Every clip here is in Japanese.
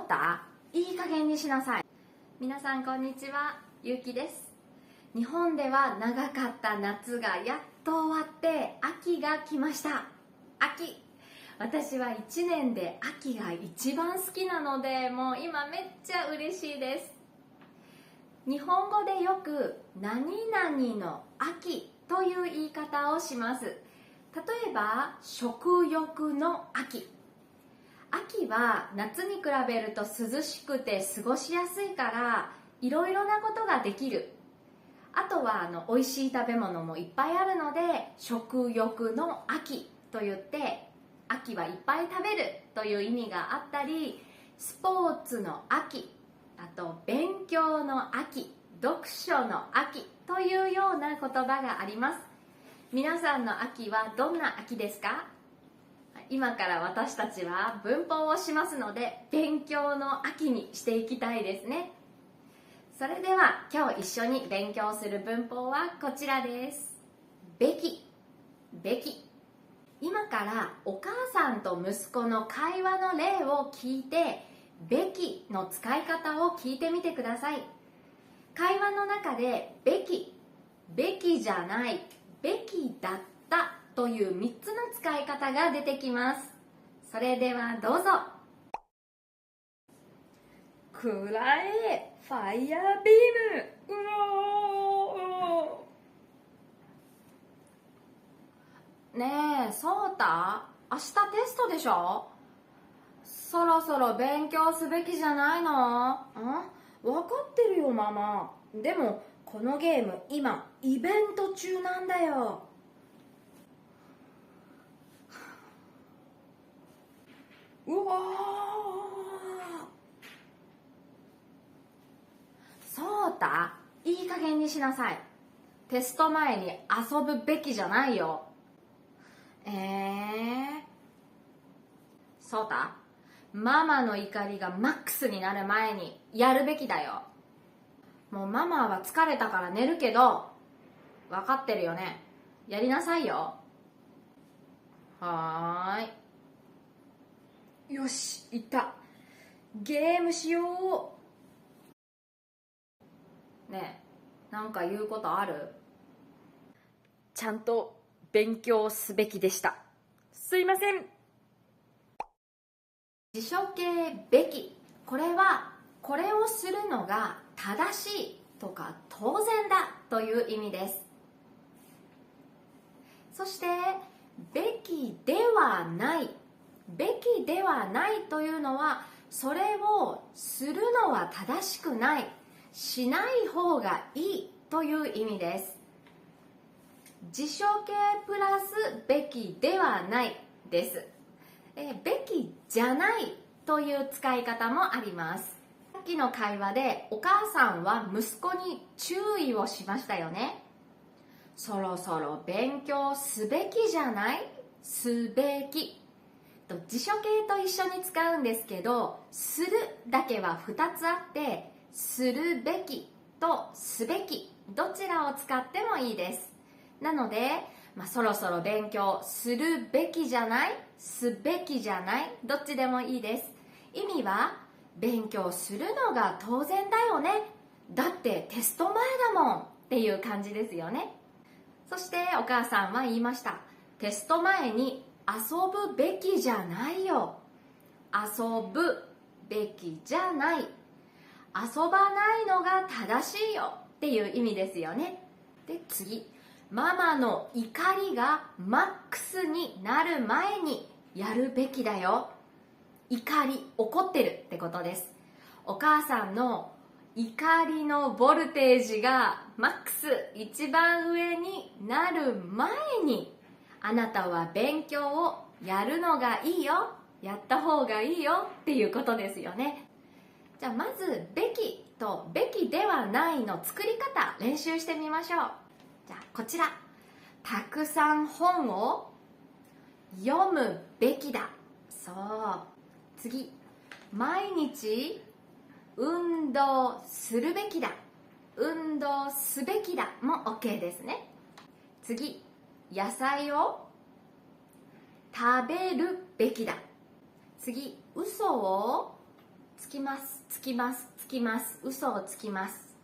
た？いい加減にしなさい。皆さんこんにちは、ゆうきです。日本では長かった夏がやっと終わって秋が来ました。秋、私は1年で秋が一番好きなので、もう今めっちゃ嬉しいです。日本語でよく何々の秋という言い方をします。例えば食欲の秋。秋は夏に比べると涼しくて過ごしやすいからいろいろなことができる。あとは美味しい食べ物もいっぱいあるので、食欲の秋と言って秋はいっぱい食べるという意味があったり、スポーツの秋、あと勉強の秋、読書の秋というような言葉があります。皆さんの秋はどんな秋ですか？今から私たちは文法をしますので、勉強の秋にしていきたいですね。それでは今日一緒に勉強する文法はこちらです。べき、べき。今からお母さんと息子の会話の例を聞いて、べきの使い方を聞いてみてください。会話の中でべき、べきじゃない、べきだったという3つの使い方が出てきます。それではどうぞ。くらえファイヤービーム、ねえ、そうた、明日テストでしょ？そろそろ勉強すべきじゃないの？分かってるよママ。でもこのゲーム今イベント中なんだよ。うわそうた、いい加減にしなさい。テスト前に遊ぶべきじゃないよ。そうた、ママの怒りがマックスになる前にやるべきだよ。もうママは疲れたから寝るけど、分かってるよね。やりなさいよ。はーい。よし、いった。ゲームしよう。ねえ、なんか言うことある？ちゃんと勉強すべきでした。すいません。辞書形べき。これはこれをするのが正しいとか当然だという意味です。そしてべきではない、べきではないというのは、それをするのは正しくない、しない方がいいという意味です。辞書形プラスべきではないです。べきじゃないという使い方もあります。さっきの会話でお母さんは息子に注意をしましたよね。そろそろ勉強すべきじゃない？すべき。辞書形と一緒に使うんですけど、するだけは2つあって、するべきとすべき、どちらを使ってもいいです。なので、そろそろ勉強するべきじゃない？すべきじゃない？どっちでもいいです。意味は、勉強するのが当然だよね。だってテスト前だもんっていう感じですよね。そしてお母さんは言いました。テスト前に遊ぶべきじゃないよ。遊ぶべきじゃない。遊ばないのが正しいよっていう意味ですよね。で、次。ママの怒りがマックスになる前にやるべきだよ。怒り、怒ってるってことです。お母さんの怒りのボルテージがマックス、一番上になる前に、あなたは勉強をやるのがいいよ、やった方がいいよっていうことですよね。じゃあまずべきとべきではないの作り方練習してみましょう。じゃあこちら、たくさん本を読むべきだ。そう。次、毎日運動するべきだ。運動すべきだも OK ですね。次、野菜を食べるべきだ。次、嘘をつきます、つきます、つきます、嘘をつきます。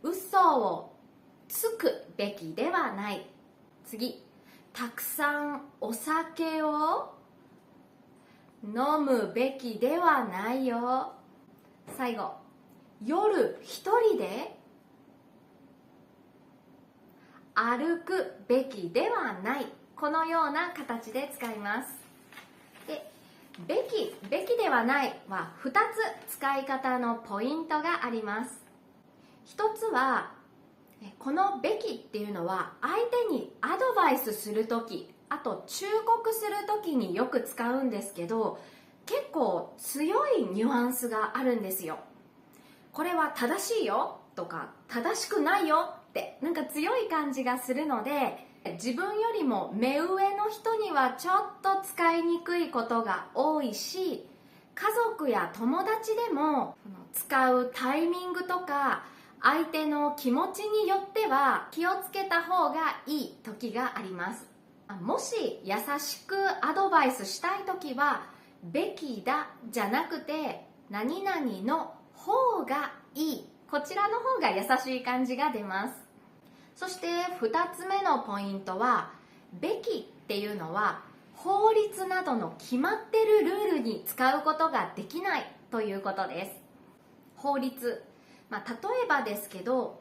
嘘をつくべきではない。次、たくさんお酒を飲むべきではないよ。最後、夜一人で歩くべきではない。このような形で使います。で、べきではないは2つ使い方のポイントがあります。1つは、このべきっていうのは相手にアドバイスするとき、あと忠告するときによく使うんですけど、結構強いニュアンスがあるんですよ。これは正しいよとか正しくないよってなんか強い感じがするので、自分よりも目上の人にはちょっと使いにくいことが多いし、家族や友達でも使うタイミングとか相手の気持ちによっては気をつけた方がいい時があります。もし優しくアドバイスしたい時は、べきだじゃなくて何々の方がいい、こちらの方が優しい感じが出ます。そして2つ目のポイントは、べきっていうのは法律などの決まってるルールに使うことができないということです。法律、例えばですけど、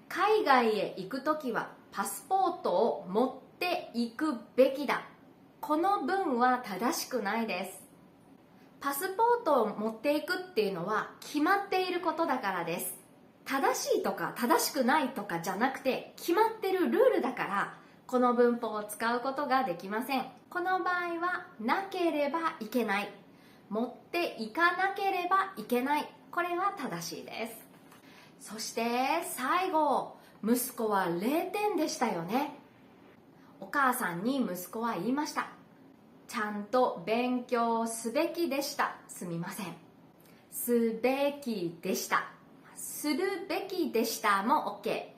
海外へ行くときはパスポートを持っていくべきだ、この文は正しくないです。パスポートを持っていくっていうのは決まっていることだからです。正しいとか正しくないとかじゃなくて、決まってるルールだからこの文法を使うことができません。この場合はなければいけない、持っていかなければいけない、これは正しいです。そして最後、息子は0点でしたよね。お母さんに息子は言いました。ちゃんと勉強すべきでした。すみません。すべきでした。するべきでしたも OK。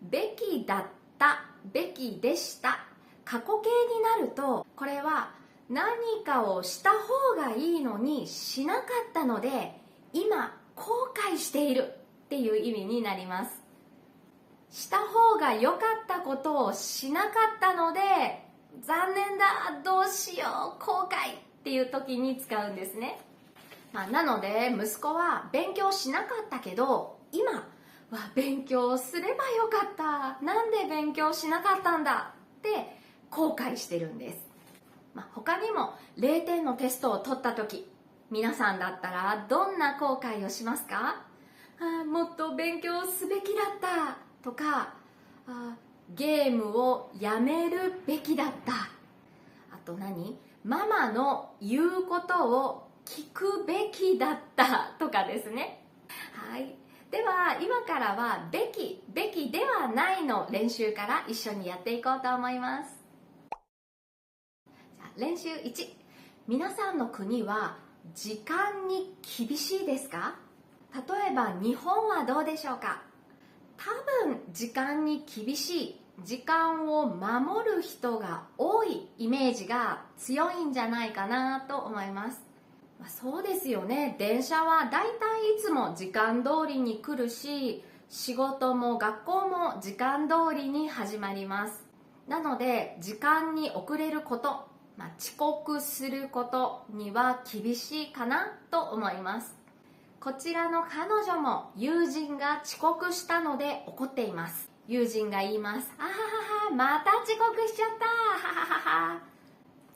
べきだった、べきでした。過去形になると、これは何かをした方がいいのにしなかったので、今後悔しているっていう意味になります。した方が良かったことをしなかったので、残念だ、どうしよう、後悔っていう時に使うんですね。なので息子は勉強しなかったけど、今は勉強すればよかった、なんで勉強しなかったんだって後悔してるんです。他にも0点のテストを取った時、皆さんだったらどんな後悔をしますか？もっと勉強すべきだったとか、ゲームをやめるべきだった、あとママの言うことを聞くべきだったとかですね。はい。では今からはべきではないの練習から一緒にやっていこうと思います。じゃあ練習1、皆さんの国は時間に厳しいですか？例えば日本はどうでしょうか？多分時間に厳しい、時間を守る人が多いイメージが強いんじゃないかなと思います。そうですよね。電車はだいたいいつも時間通りに来るし、仕事も学校も時間通りに始まります。なので時間に遅れること、遅刻することには厳しいかなと思います。こちらの彼女も友人が遅刻したので怒っています。友人が言います。あははは、また遅刻しちゃった、はははは。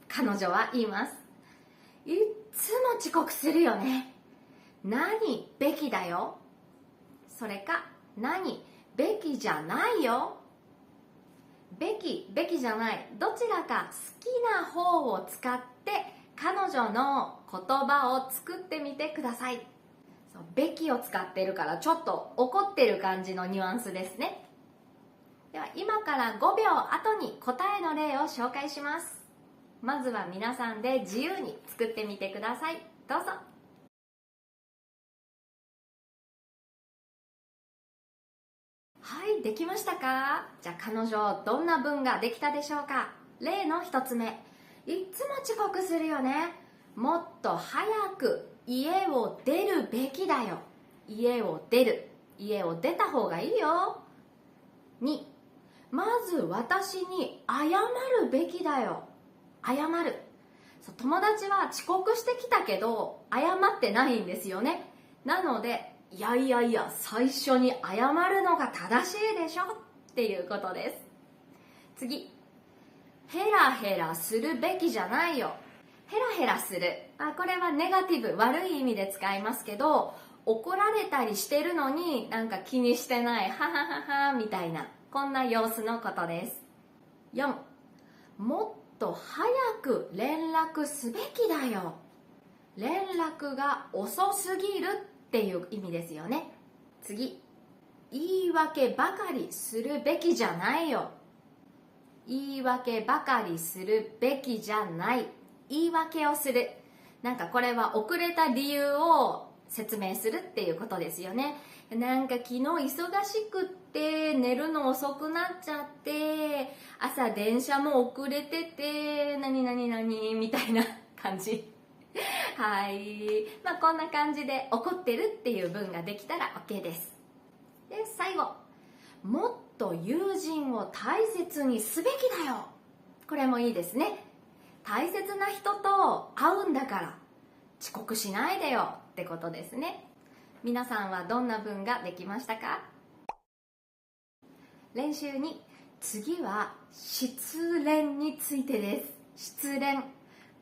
彼女は言います。いっつも遅刻するよね。何べきだよ。それか何べきじゃないよ。べきじゃない、どちらか好きな方を使って彼女の言葉を作ってみてください。べきを使ってるからちょっと怒ってる感じのニュアンスですね。では今から5秒後に答えの例を紹介します。まずは皆さんで自由に作ってみてください。どうぞ。はい、できましたか？じゃあ彼女どんな文ができたでしょうか？例の1つ目、いっつも遅刻するよね。もっと早く家を出るべきだよ。家を出る。家を出た方がいいよ。2、まず私に謝るべきだよ。謝る。友達は遅刻してきたけど謝ってないんですよね。なので、いやいやいや、最初に謝るのが正しいでしょっていうことです。次、ヘラヘラするべきじゃないよ。ヘラヘラする。これはネガティブ、悪い意味で使いますけど、怒られたりしてるのになんか気にしてない、ははははみたいな、こんな様子のことです。4、もっと早く連絡すべきだよ。連絡が遅すぎるっていう意味ですよね。次、言い訳ばかりするべきじゃないよ。言い訳ばかりするべきじゃない。言い訳をする。なんかこれは遅れた理由を説明するっていうことですよね。なんか昨日忙しくって寝るの遅くなっちゃって朝電車も遅れてて何みたいな感じはい、こんな感じで怒ってるっていう文ができたら OK です。で、最後、もっと友人を大切にすべきだよ。これもいいですね。大切な人と会うんだから遅刻しないでよってことですね。皆さんはどんな文ができましたか？練習2、次は失恋についてです。失恋、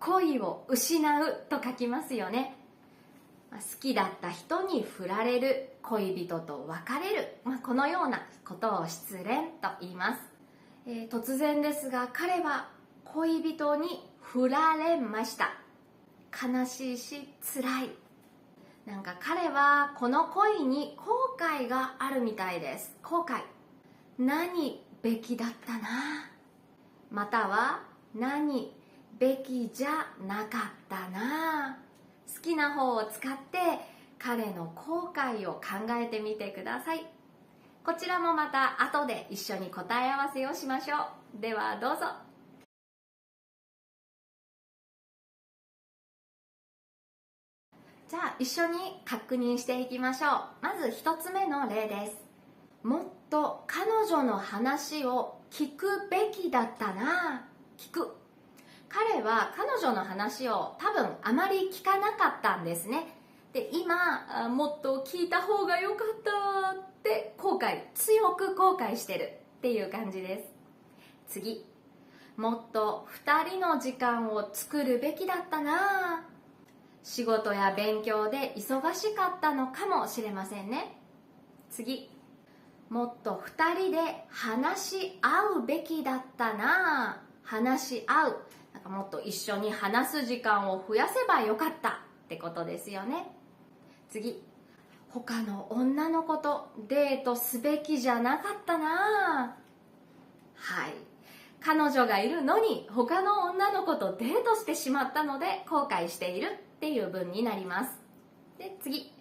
恋を失うと書きますよね。好きだった人に振られる、恋人と別れる、このようなことを失恋と言います。突然ですが彼は恋人に振られました。悲しいし辛い。なんか彼はこの恋に後悔があるみたいです。後悔。何べきだったな、または何べきじゃなかったな。好きな方を使って彼の後悔を考えてみてください。こちらもまた後で一緒に答え合わせをしましょう。ではどうぞ。じゃあ一緒に確認していきましょう。まず一つ目の例です。もっと彼女の話を聞くべきだったな。聞く。彼は彼女の話を多分あまり聞かなかったんですね。で、今もっと聞いた方がよかったって強く後悔してるっていう感じです。次、もっと2人の時間を作るべきだったな。仕事や勉強で忙しかったのかもしれませんね。次、もっと2人で話し合うべきだったな。話し合う。なんかもっと一緒に話す時間を増やせばよかったってことですよね。次、他の女の子とデートすべきじゃなかったな。はい。彼女がいるのに他の女の子とデートしてしまったので後悔しているっていう文になります。で、次、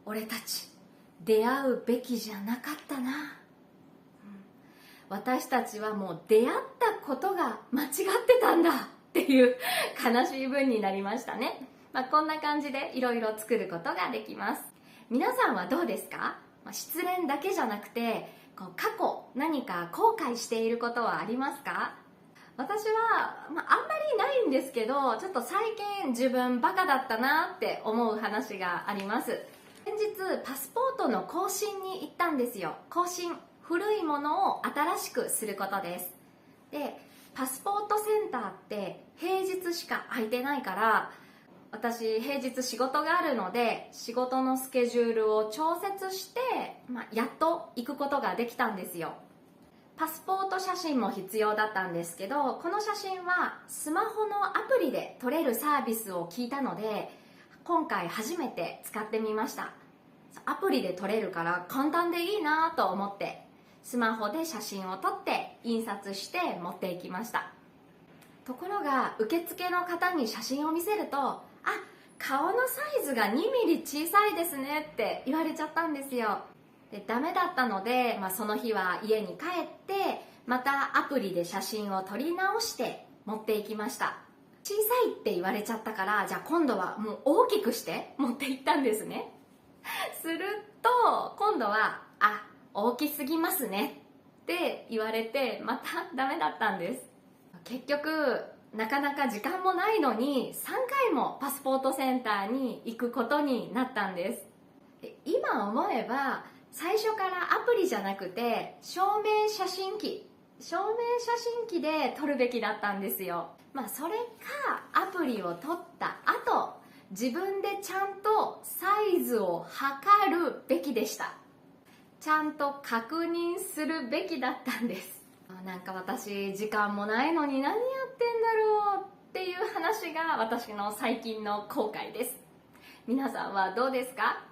俺たち出会うべきじゃなかったな。私たちはもう出会ったことが間違ってたんだっていう悲しい文になりましたね。こんな感じでいろいろ作ることができます。皆さんはどうですか？失恋だけじゃなくて過去何か後悔していることはありますか？私は、あんまりないんですけど、ちょっと最近自分バカだったなって思う話があります。先日パスポートの更新に行ったんですよ。更新、古いものを新しくすることです。で、パスポートセンターって平日しか空いてないから、私平日仕事があるので仕事のスケジュールを調節して、やっと行くことができたんですよ。パスポート写真も必要だったんですけど、この写真はスマホのアプリで撮れるサービスを聞いたので今回初めて使ってみました。アプリで撮れるから簡単でいいなと思ってスマホで写真を撮って印刷して持っていきました。ところが受付の方に写真を見せると、顔のサイズが2ミリ小さいですねって言われちゃったんですよ。で、ダメだったので、その日は家に帰ってまたアプリで写真を撮り直して持っていきました。小さいって言われちゃったから、じゃあ今度はもう大きくして持って行ったんですね。すると今度は大きすぎますねって言われて、またダメだったんです。結局なかなか時間もないのに3回もパスポートセンターに行くことになったんです。今思えば最初からアプリじゃなくて証明写真機で撮るべきだったんですよ。それかアプリを取った後、自分でちゃんとサイズを測るべきでした。ちゃんと確認するべきだったんです。なんか私時間もないのに何やってんだろうっていう話が私の最近の後悔です。皆さんはどうですか？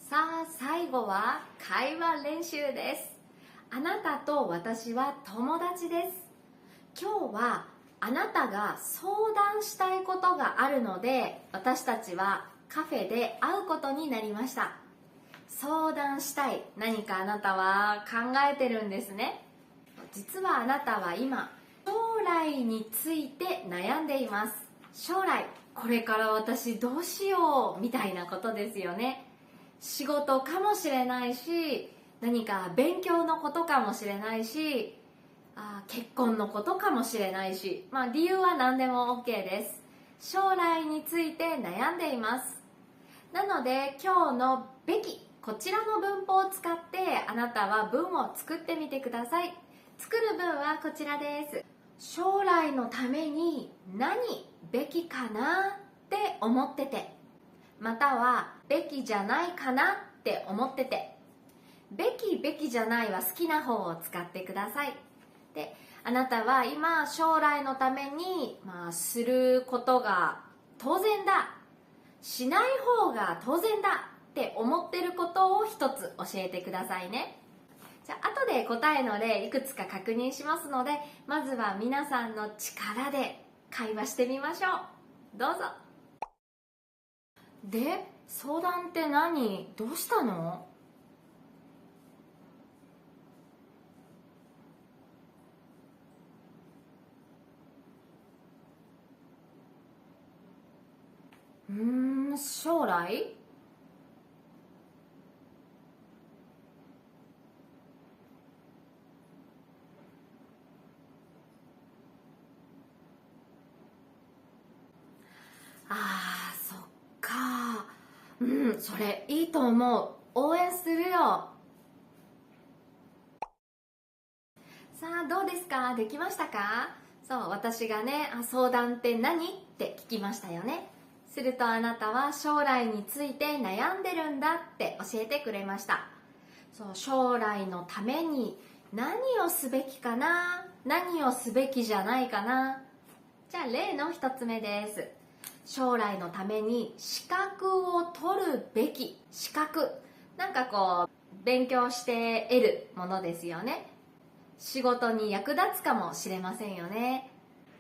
さあ、最後は会話練習です。あなたと私は友達です。今日はあなたが相談したいことがあるので、私たちはカフェで会うことになりました。相談したい、何かあなたは考えてるんですね。実はあなたは今、将来について悩んでいます。将来、これから私どうしようみたいなことですよね。仕事かもしれないし、何か勉強のことかもしれないし、結婚のことかもしれないし、理由は何でも OK です。将来について悩んでいます。なので今日のべき、こちらの文法を使ってあなたは文を作ってみてください。作る文はこちらです。将来のために何べきかなって思ってて、またはべきじゃないかなって思ってて、べきじゃないは好きな方を使ってください。で、あなたは今将来のために、することが当然だ、しない方が当然だって思ってることを一つ教えてくださいね。じゃあ後で答えの例いくつか確認しますので、まずは皆さんの力で会話してみましょう。どうぞ。で、相談って何？どうしたの？将来？そっか。それいいと思う。応援するよ。さあ、どうですか？できましたか？そう、私がね、相談って何？って聞きましたよね。するとあなたは将来について悩んでるんだって教えてくれました。そう、将来のために何をすべきかな？何をすべきじゃないかな？じゃあ例の一つ目です。将来のために資格を取るべき。資格、なんか勉強して得るものですよね。仕事に役立つかもしれませんよね。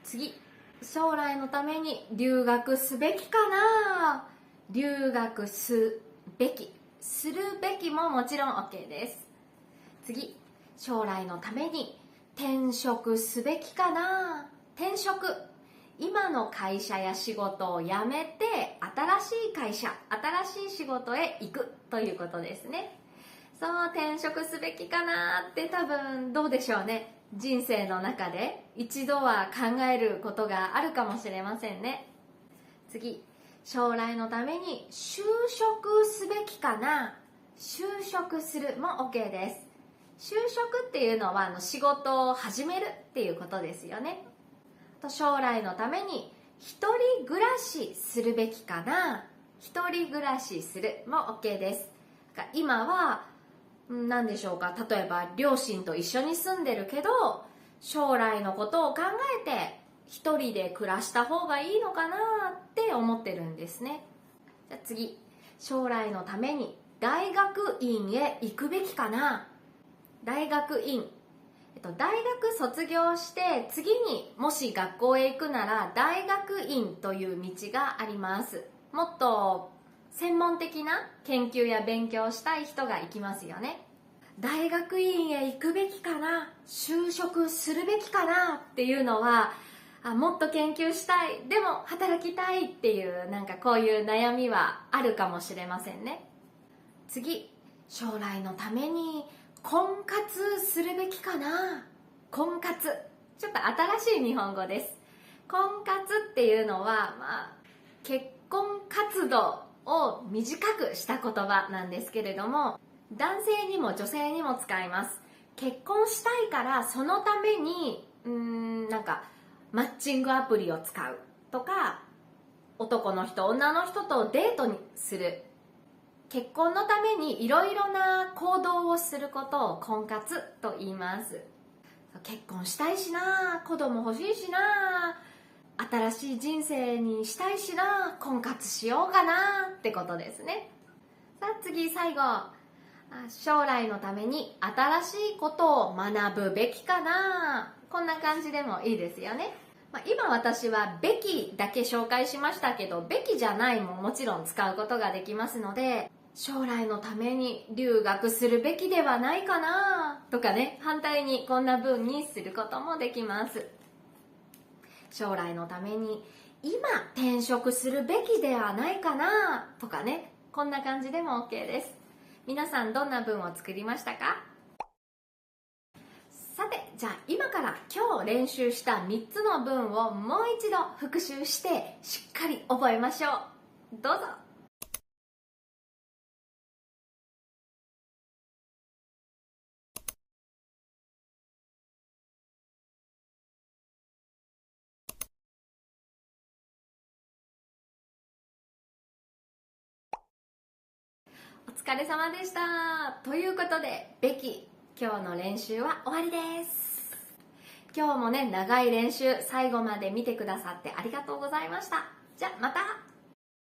次、将来のために留学すべきかな？留学すべき、するべきももちろん OK です。次、将来のために転職すべきかな？転職、今の会社や仕事を辞めて新しい会社、新しい仕事へ行くということですね。そう、転職すべきかなって多分どうでしょうね。人生の中で一度は考えることがあるかもしれませんね。次、将来のために就職すべきかな？就職するも OK です。就職っていうのは仕事を始めるっていうことですよね。将来のために一人暮らしするべきかな？一人暮らしするも OK です。今は何でしょうか、例えば両親と一緒に住んでるけど将来のことを考えて一人で暮らした方がいいのかなって思ってるんですね。じゃあ次、将来のために大学院へ行くべきかな？大学院、大学卒業して次にもし学校へ行くなら大学院という道があります。もっと専門的な研究や勉強をしたい人が行きますよね。大学院へ行くべきかな？就職するべきかなっていうのはもっと研究したい、でも働きたいっていう、なんかこういう悩みはあるかもしれませんね。次、将来のために婚活するべきかな。婚活、ちょっと新しい日本語です。婚活っていうのは、結婚活動を短くした言葉なんですけれども、男性にも女性にも使います。結婚したいからそのためになんかマッチングアプリを使うとか、男の人女の人とデートにする、結婚のためにいろいろな行動をすることを婚活と言います。結婚したいしな、子供欲しいしな、新しい人生にしたいしな、婚活しようかなってことですね。さあ次、最後、将来のために新しいことを学ぶべきかな、こんな感じでもいいですよね。今私はべきだけ紹介しましたけど、べきじゃないももちろん使うことができますので、将来のために留学するべきではないかなとかね、反対にこんな風にすることもできます。将来のために今転職するべきではないかなとかね、こんな感じでも OK です。皆さんどんな文を作りましたか？さて、じゃあ今から今日練習した3つの文をもう一度復習してしっかり覚えましょう。どうぞ。お疲れ様でした。ということで、べき、今日の練習は終わりです。今日もね、長い練習、最後まで見てくださってありがとうございました。じゃあまた。